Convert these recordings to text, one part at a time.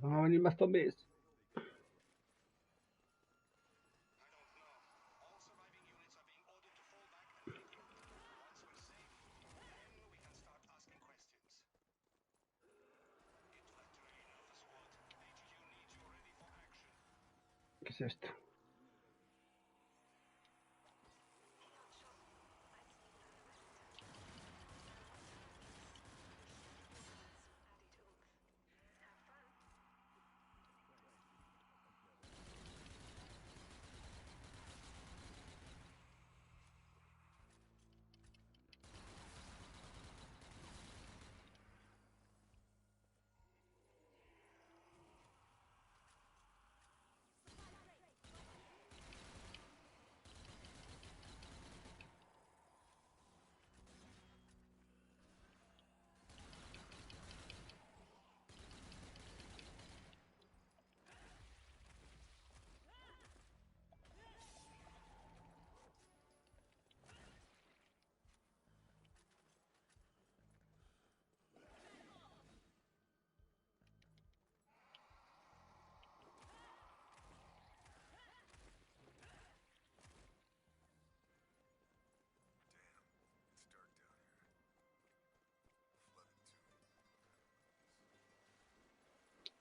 Van a venir más zombies. ¿Qué es esto?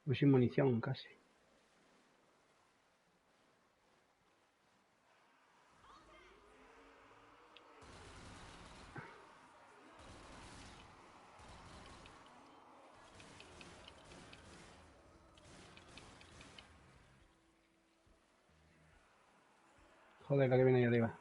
Voy sin munición casi. Joder, la que viene ahí arriba.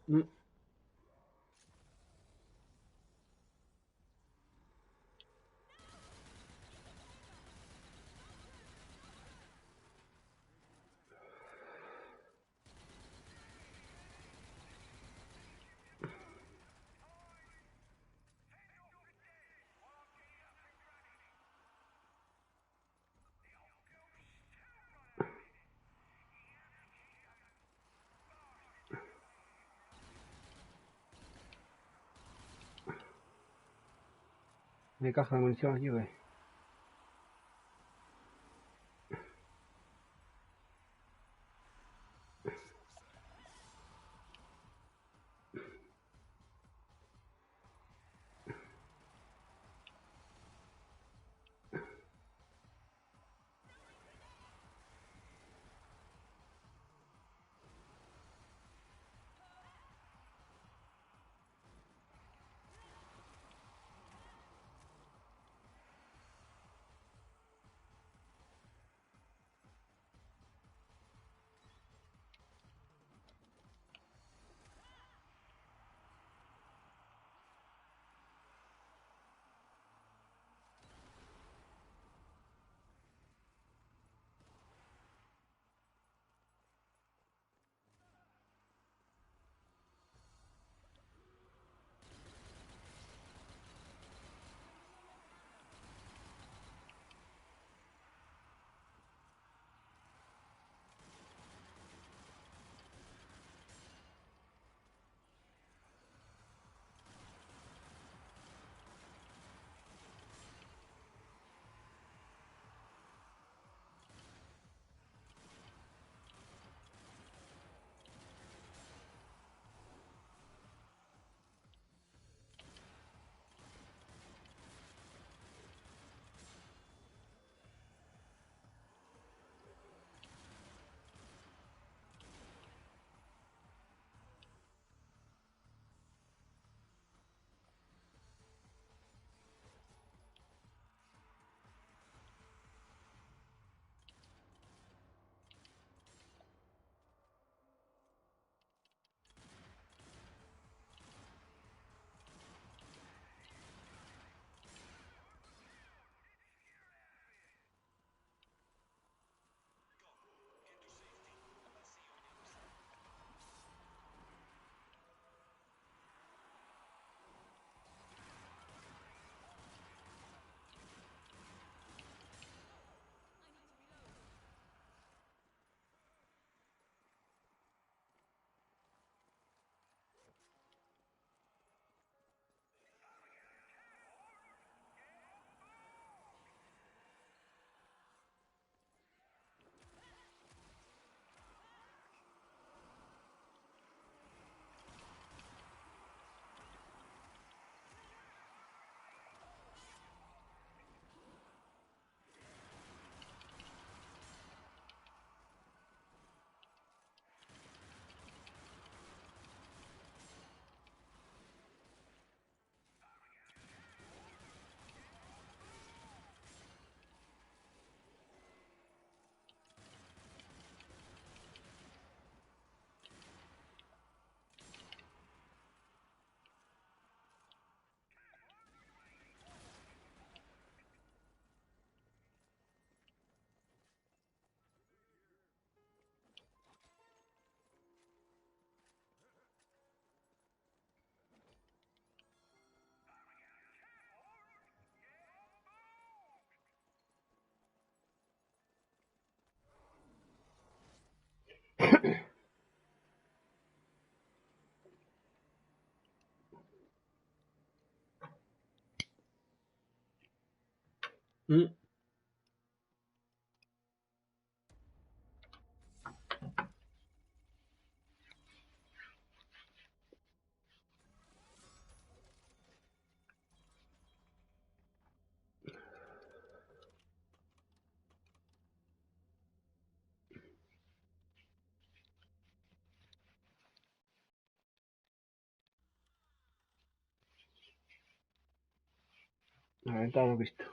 Mm. ¿Hay caja de munición aquí, güey? Mm. La ventana no he visto.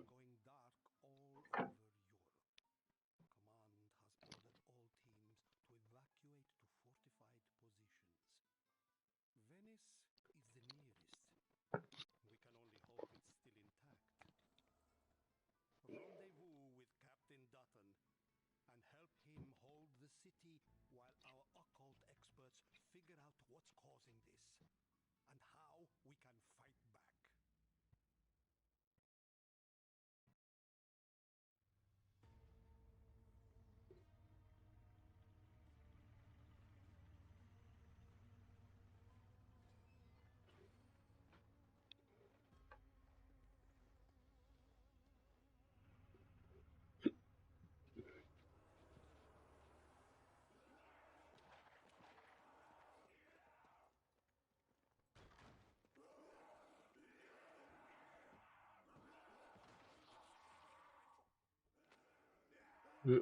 going dark all over Europe. Command has ordered all teams to evacuate to fortified positions. Venice is the nearest. We can only hope it's still intact. Rendezvous with Captain Dutton and help him hold the city while our occult experts figure out what's causing this and how we can fight back. Mm.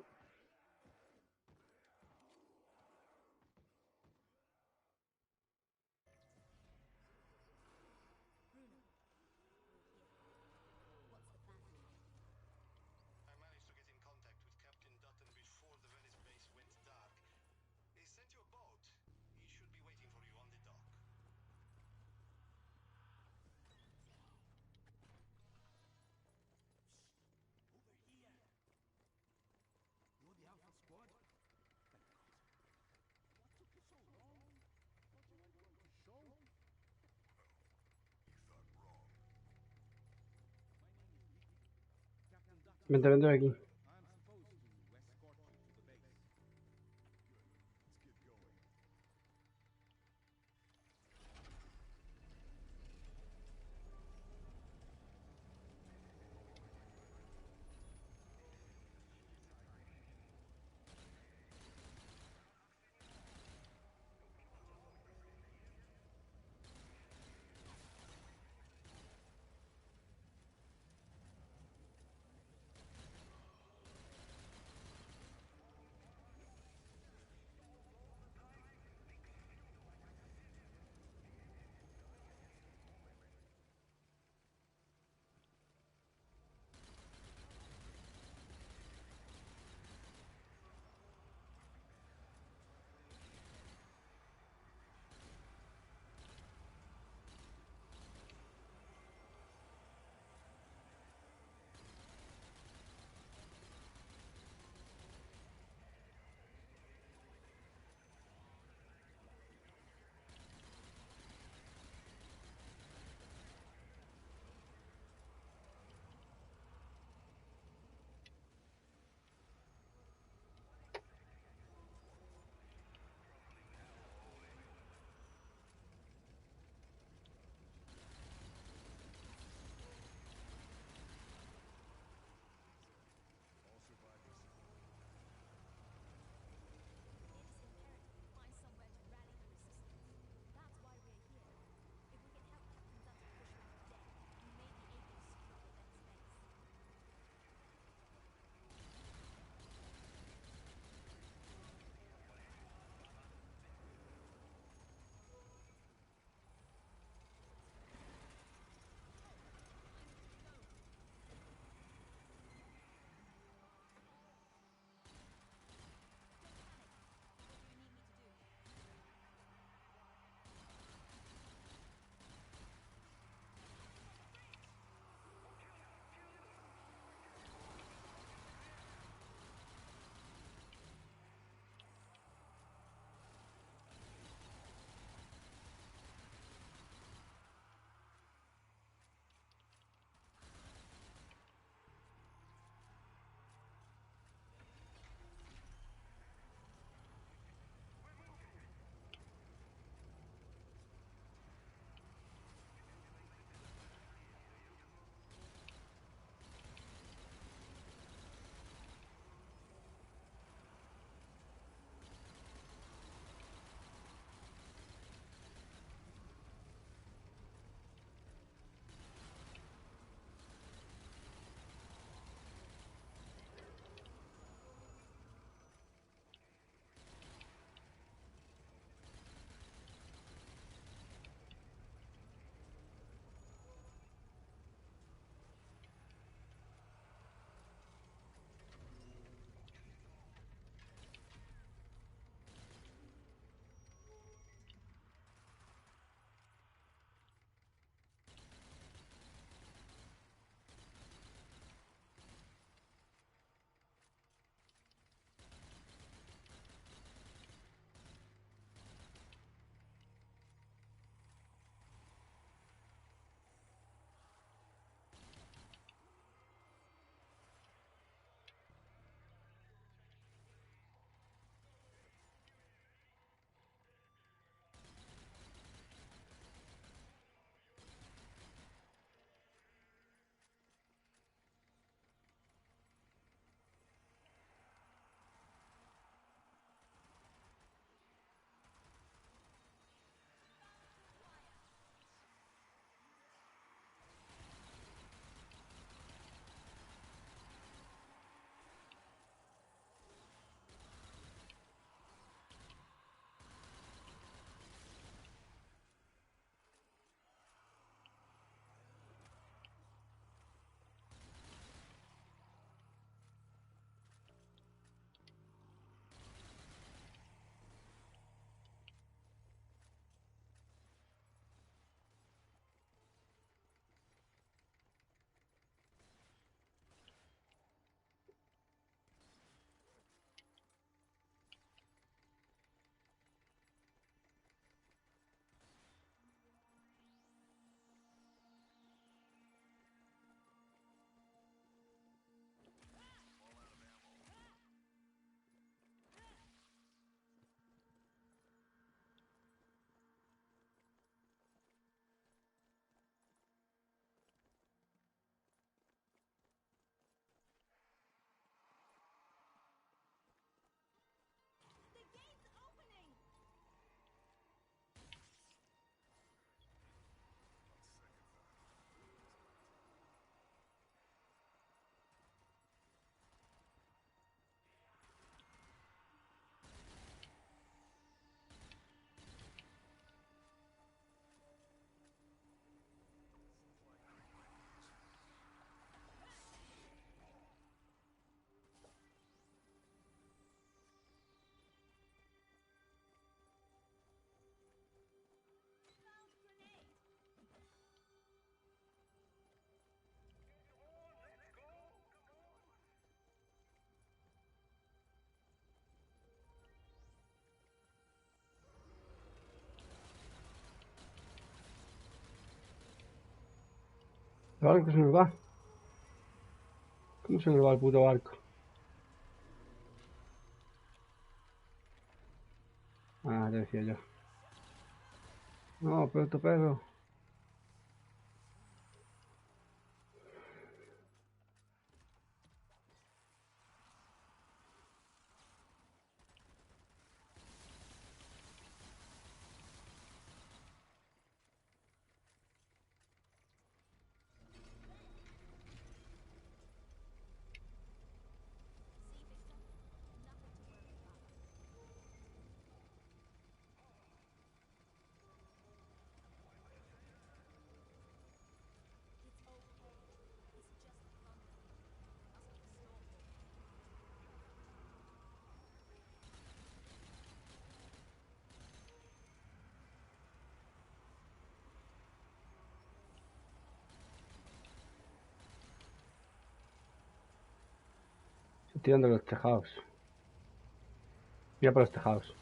I managed to get in contact with Captain Dutton before the Venice base went dark. He sent you a boat. He should be waiting for you on the dock. Over here! You're the Alpha Squad? Thank God. What took you so long? Thought you weren't going to show? You thought wrong. My name is Vicky. Captain Dutton. Vente, vente aquí. I'm supposed to escort you to the base. Good. Let's get going. El barco se nos va. ¿Cómo se nos va el puto barco? Ah, te decía yo. No, pero tu perro. Estoy tirando los tejados. Mira por los tejados.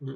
Mm.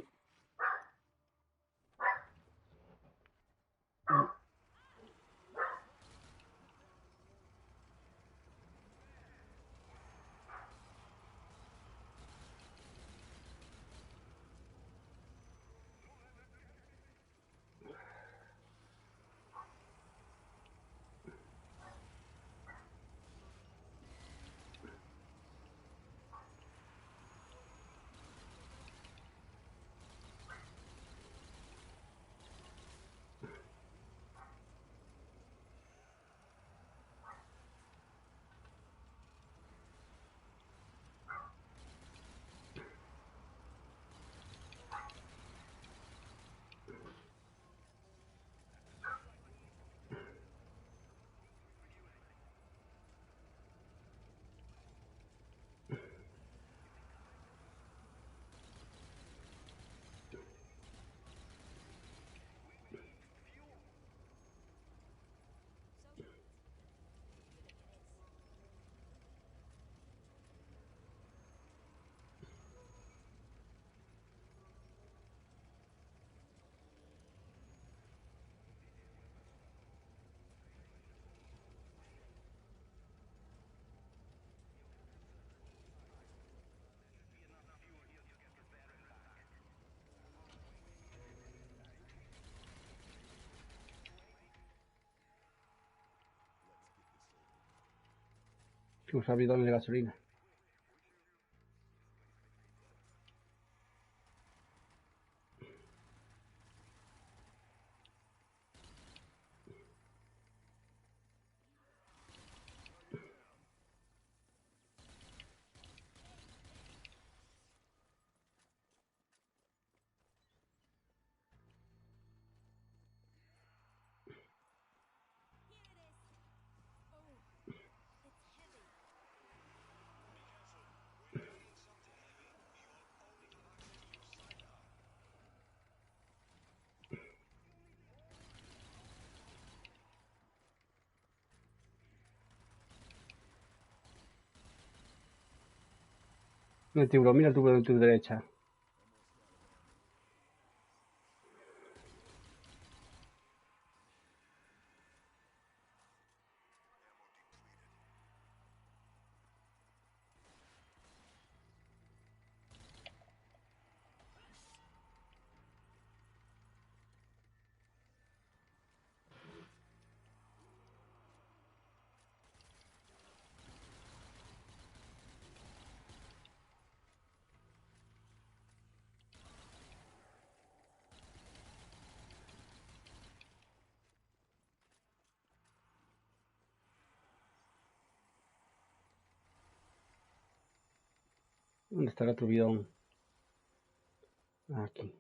Usa bidones de gasolina. El tiburón, mira el tiburón en tu derecha. ¿Dónde está el otro bidón? Aquí.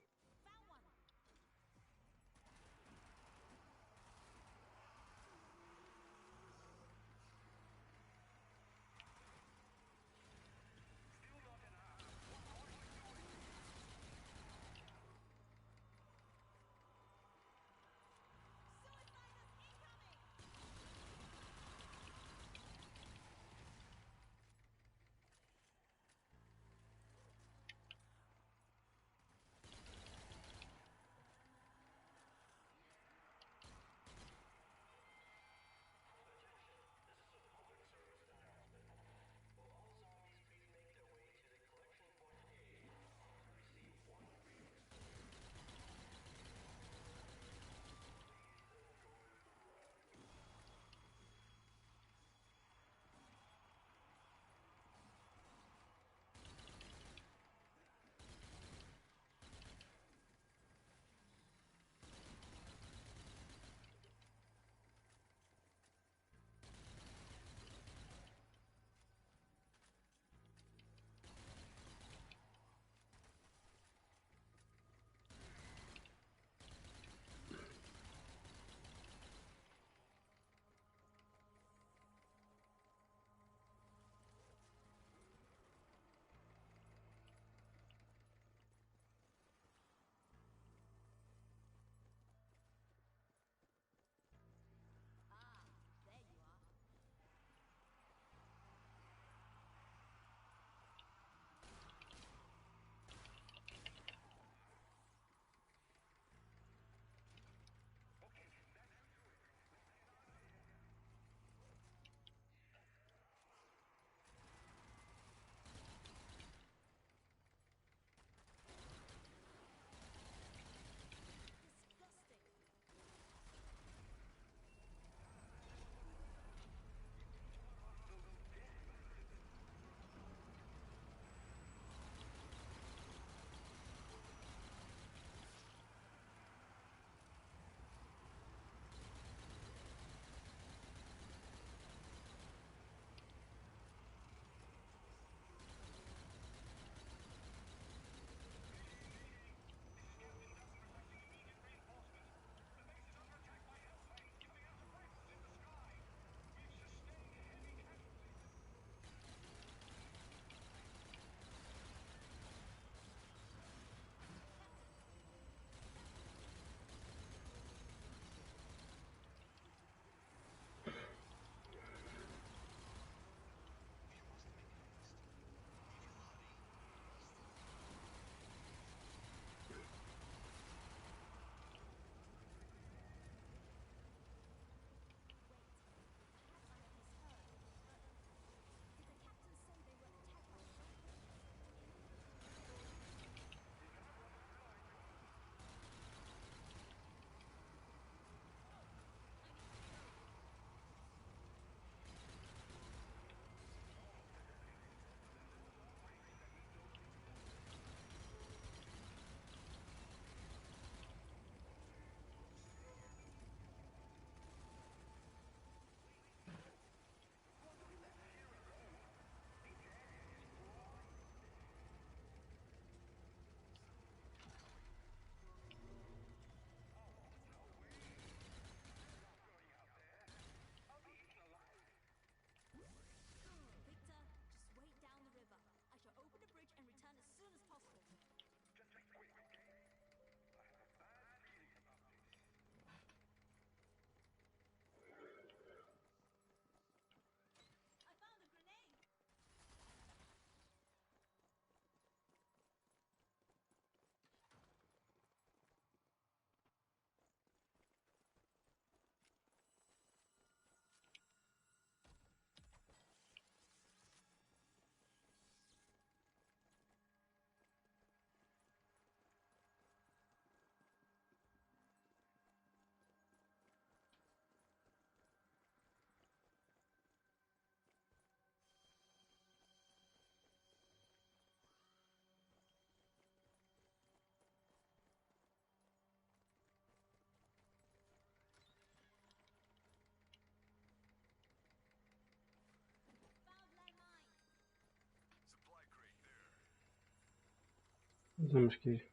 Tenemos que ir.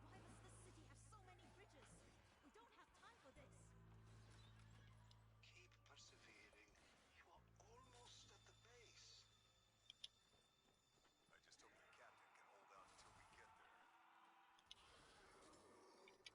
Why does this city have so many bridges? We don't have time for this. Keep persevering. You are almost at the base. I just hope the captain can hold out until we get there.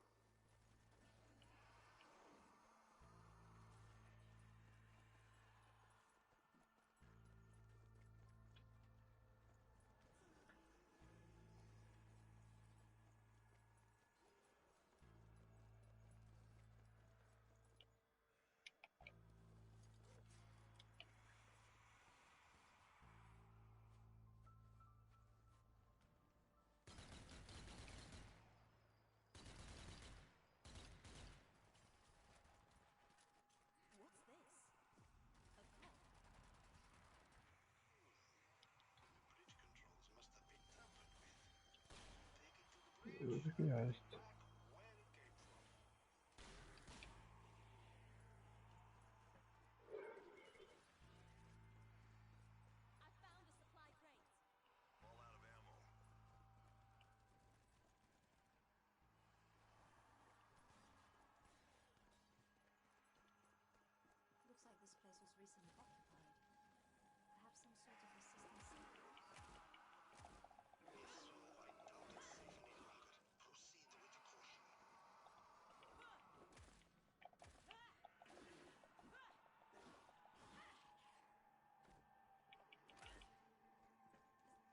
What's this? A clock? The bridge controls must have been tampered with. Take it to the No sé bridge. qué era esto. Back where it came from. I found a supply crate. All out of ammo. Looks like this place was recently occupied. Perhaps some sort of resistance center. If so, I doubt it's safe any longer. Proceed with caution.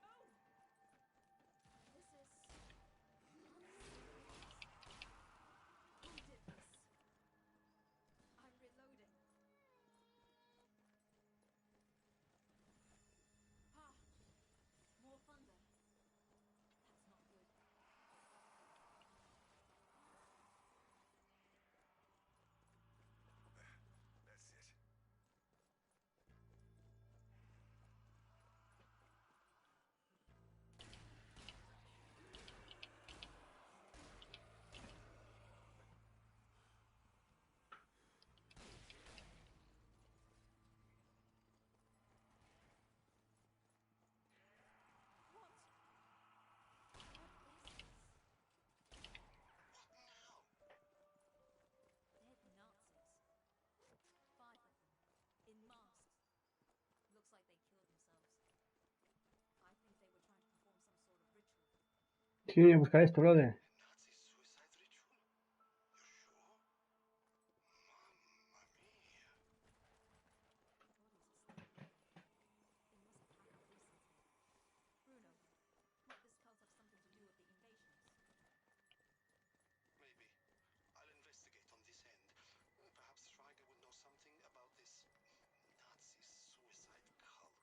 Oh! This is unserious. Who did this? I'm reloading. Ah! More thunder. That's not good. That's it. What? What is this? What now? Dead Nazis. 5 of them. In masks. Looks like they killed themselves. I think they were trying to perform some sort of ritual. Sí, voy a buscar esto, brother. A Nazi suicide ritual? You sure? Mamma mia. The bodies are still here. They must have happened recently. Bruno, might this cult have something to do with the invasions? Maybe. I'll investigate on this end. Perhaps Schweiger would know something about this Nazi suicide cult.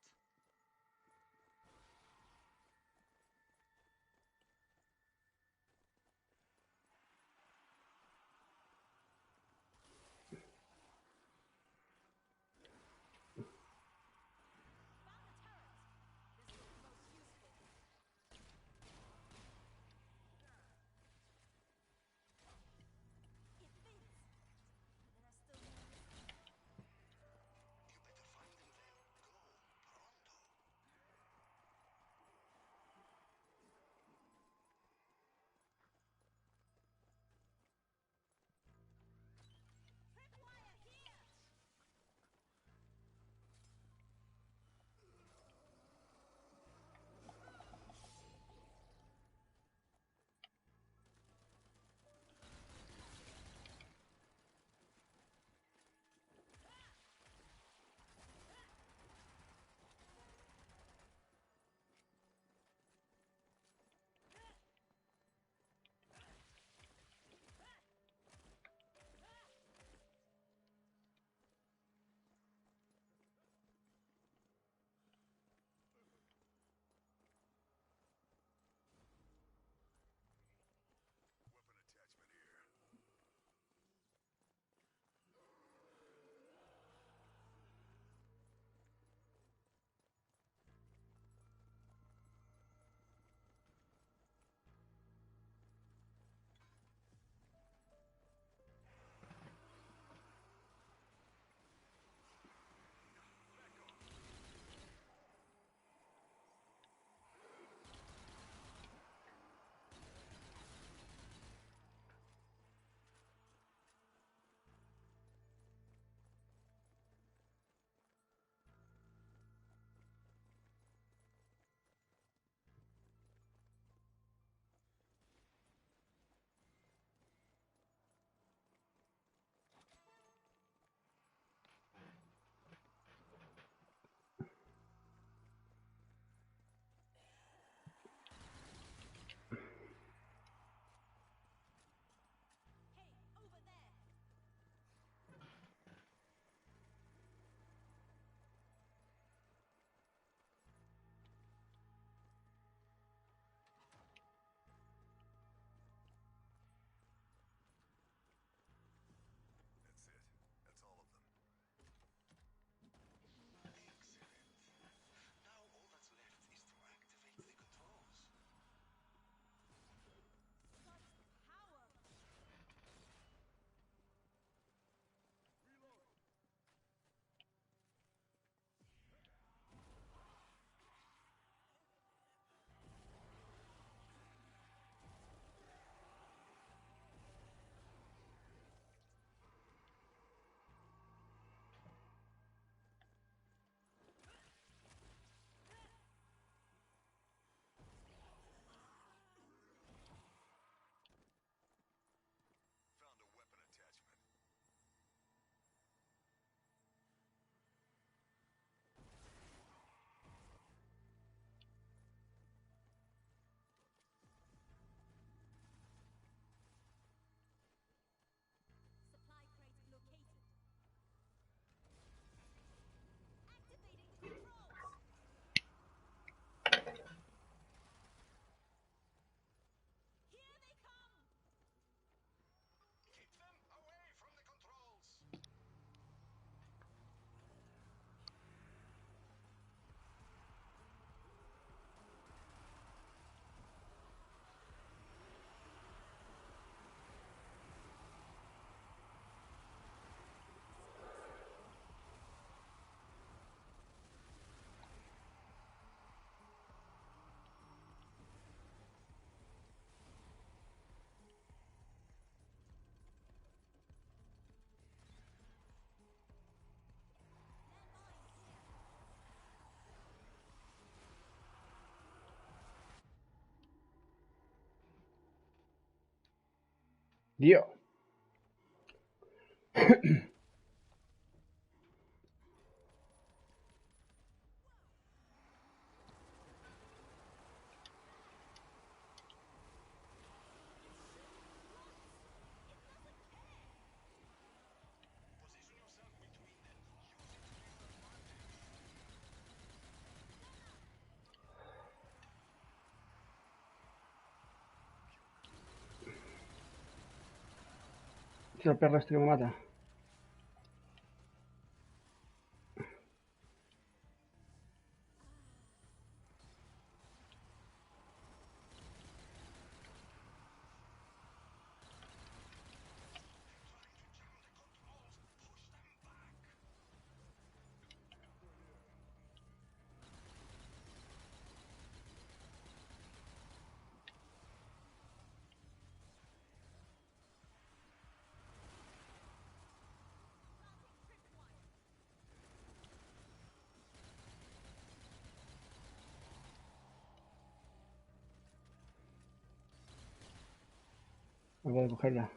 Dio. Es el perro este que me mata. No puedo cogerla.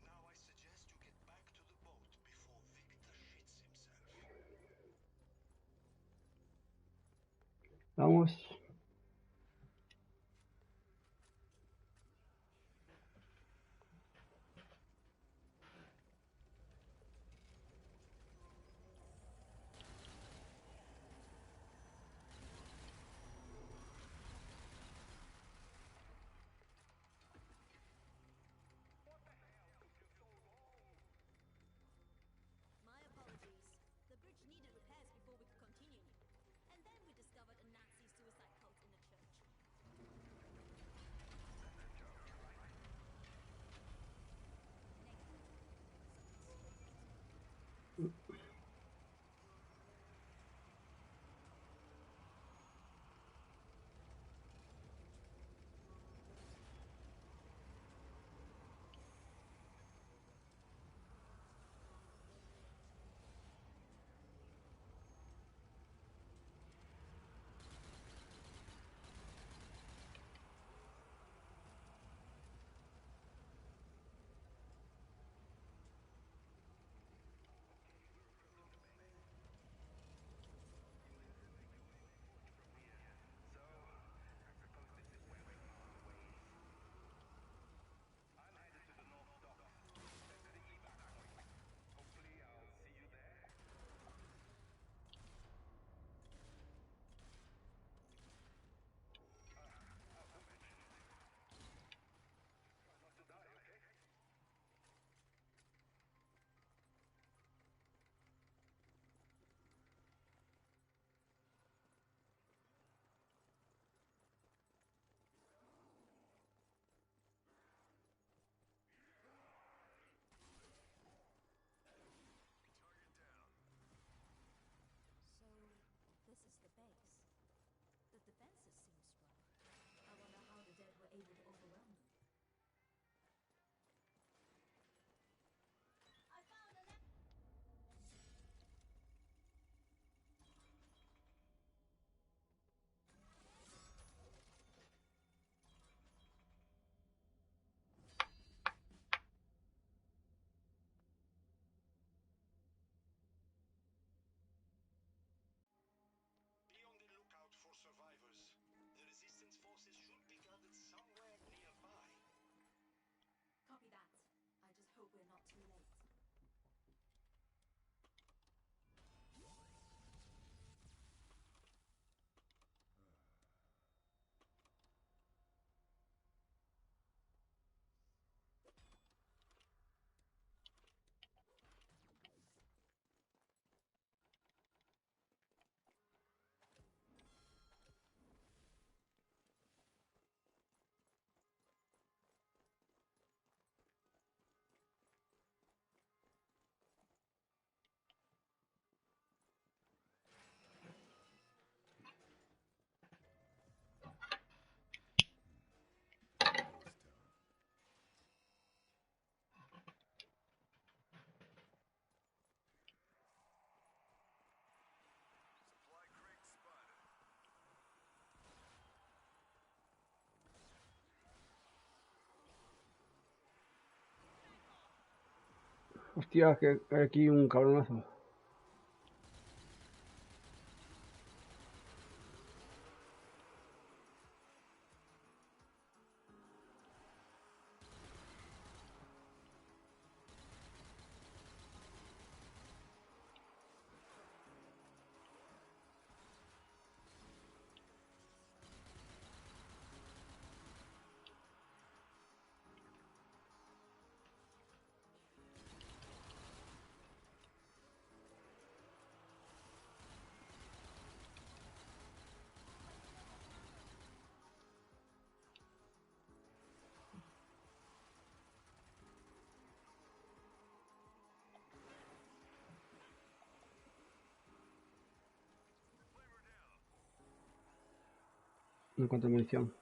Now I suggest you get back to the boat before Victor shits himself. Vamos. My apologies. The bridge needed repairs before we could continue. And then we discovered a Nazi suicide Hostia, que hay aquí un cabronazo. No encuentro munición.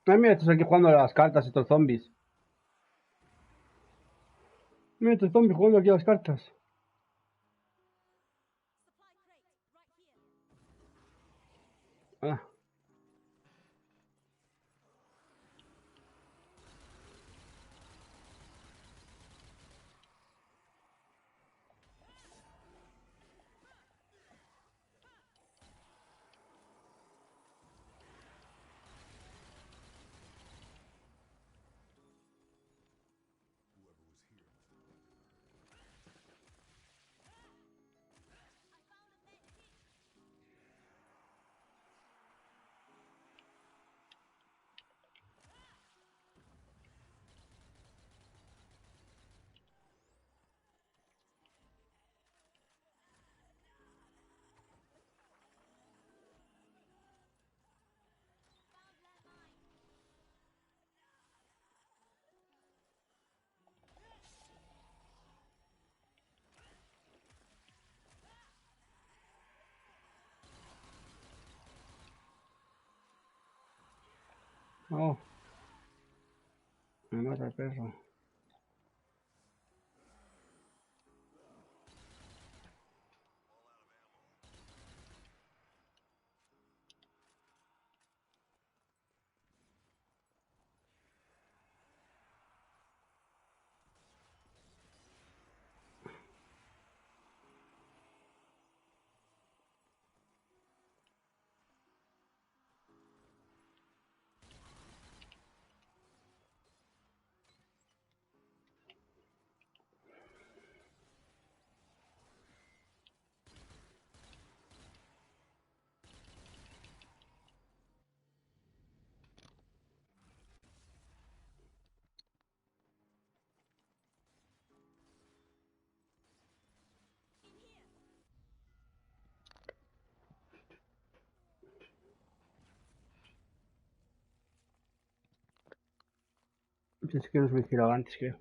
Ay, mira, estás aquí jugando a las cartas estos zombies. Mira, estos zombies jugando aquí a las cartas. Ah, oh, me mata el perro. Es que nos me tirado antes, creo.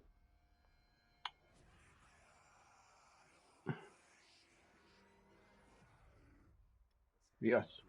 Dios.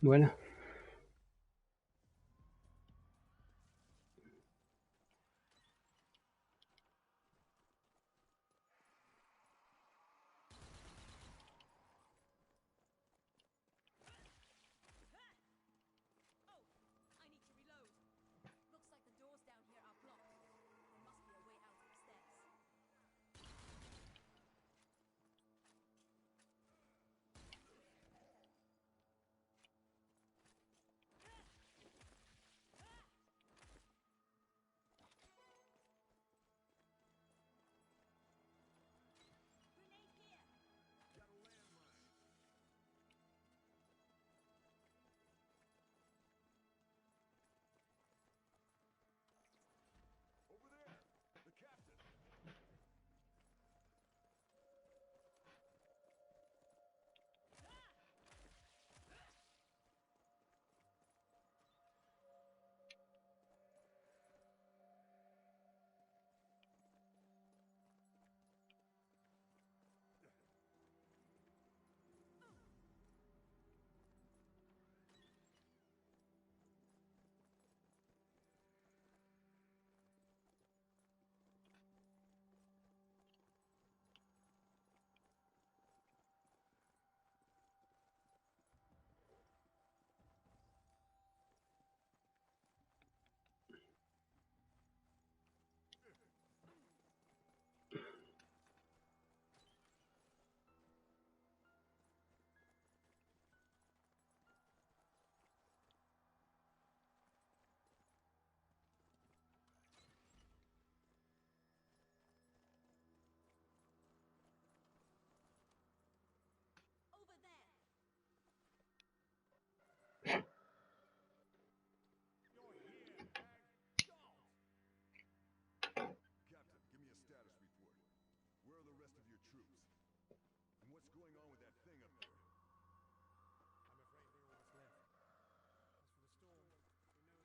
Bueno. Oh, I need to reload. Looks like the doors down here are blocked. There must be a way out upstairs. Grenade here. Got a landmine. Over there! The captain! Over there. You're here, and don't! Captain, give me a status report. Where are the rest of your troops? And what's going on with that thing up there? I'm afraid we're all that's left. As for the storm, we know as little as you do.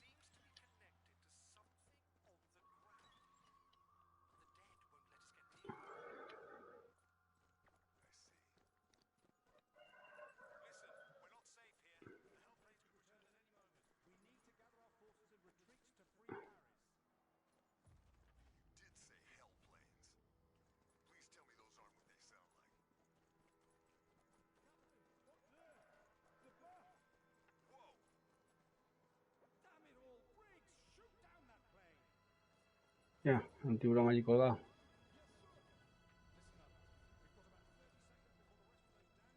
It seems to be connected to something on the ground. The dead won't let us get near. I see. Listen, we're not safe here. The Hellblades could return at any moment. We need to gather our forces and retreat to free Paris. You did say hell planes. Please tell me those aren't what they sound like. Captain, look there! The bat! Whoa! Damn it all! Briggs, shoot down that plane! Ya, un tiburón allí colgado. Yes, sir! Listen up. We've got about 30 seconds before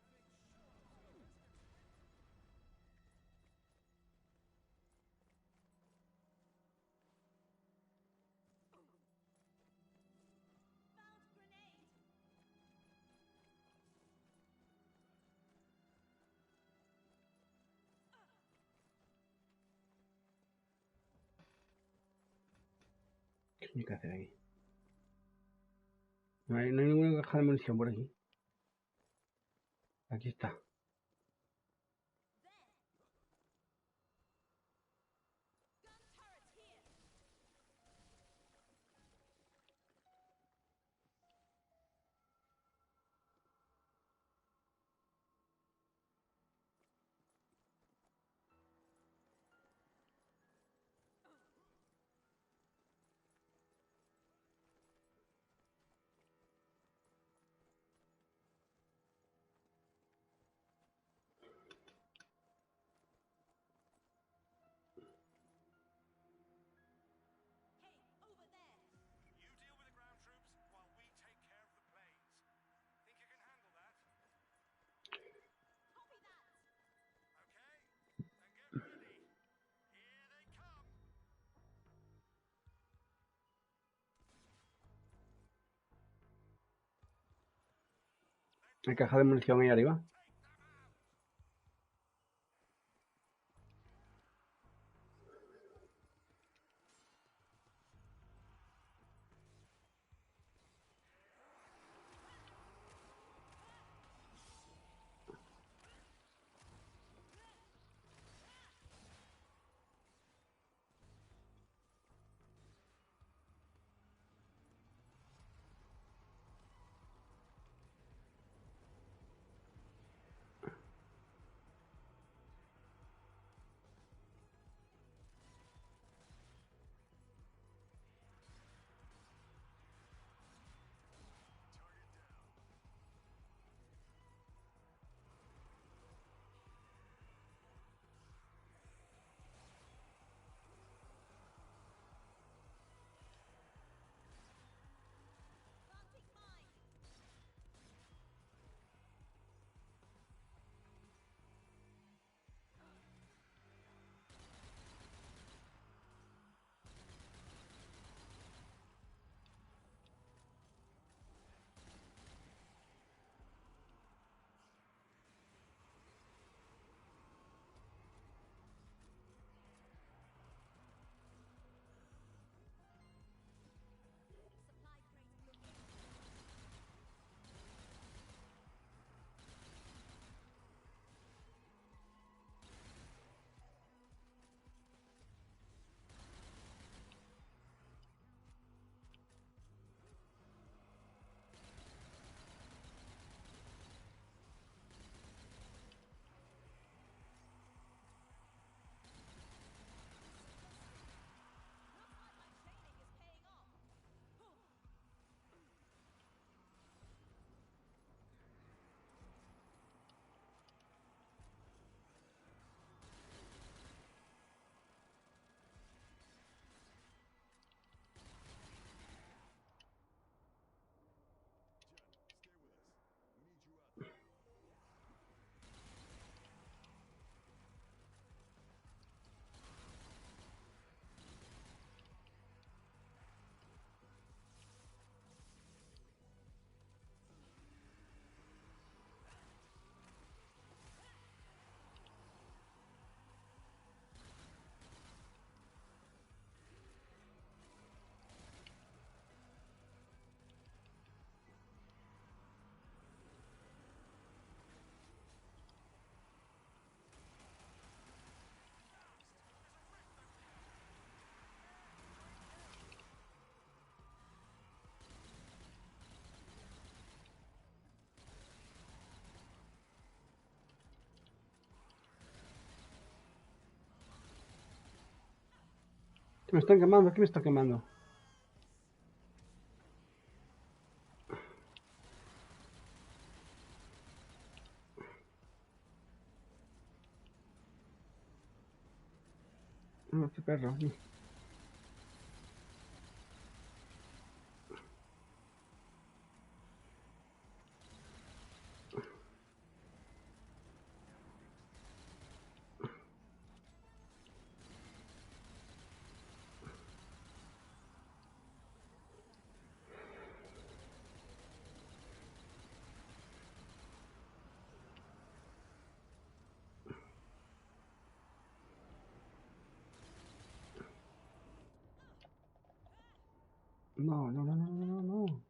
the rest of those damn things show up, so let's get ready. Found grenade. ¿Qué hay que hacer aquí? No hay ninguna caja de munición por aquí. Aquí está. There. Gun turret here. Hey, over there. You deal with the ground troops while we take care of the planes. Think you can handle that? Copy that. Okay? Then get ready. Here they come. Hay caja de munición ahí arriba. Take them out. Me están quemando, ¿qué me está quemando? No, este perro. No, no, no, no, no, no, no.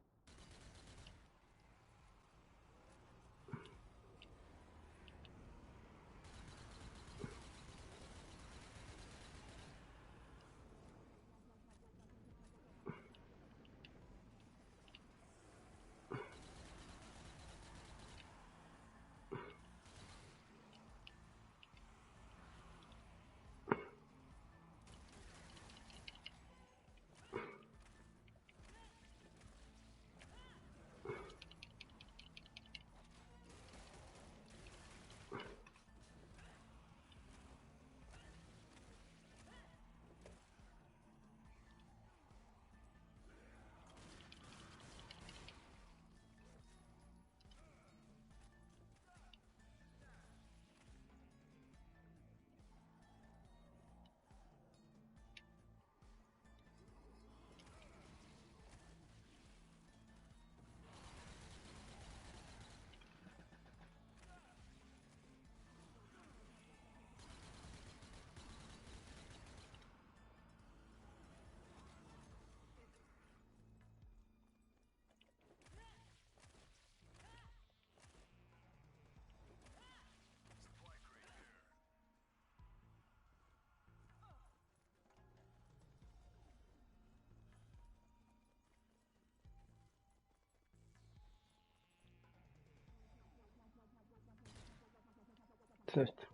¿Qué es esto?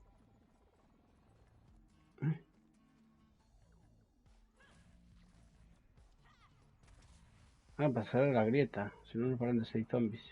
Ah, pasar a la grieta. Si no, no paran de 6 zombies.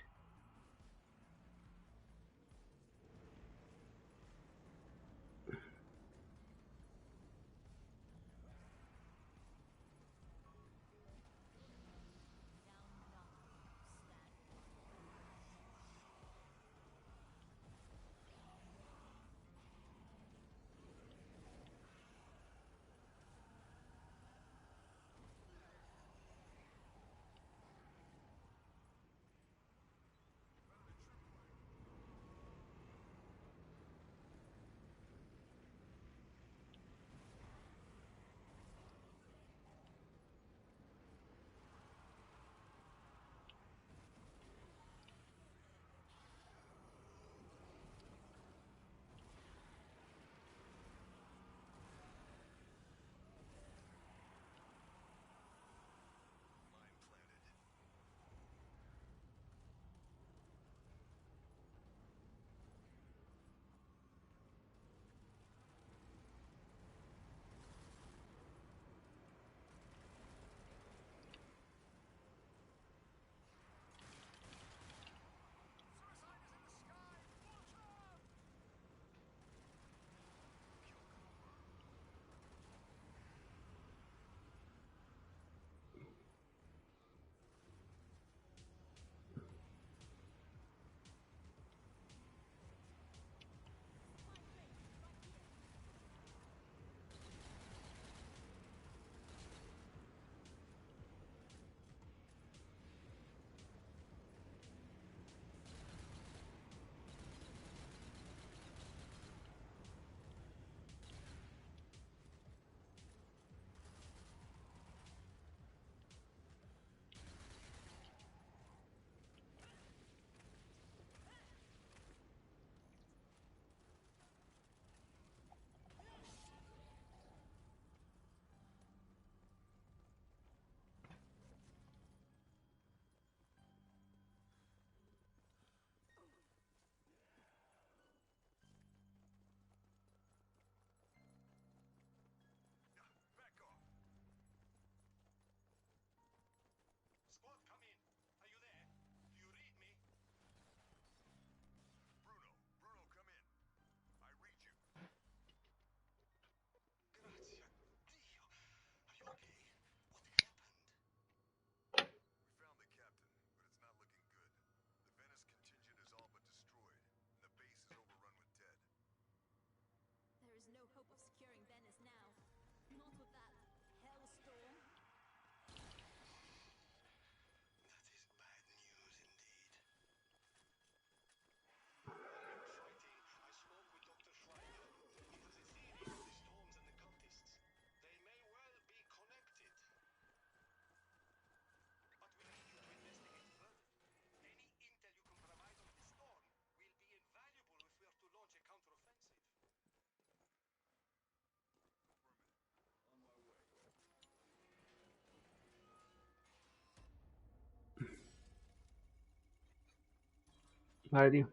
Vale, tío.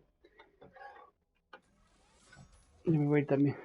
Yo me voy a ir también.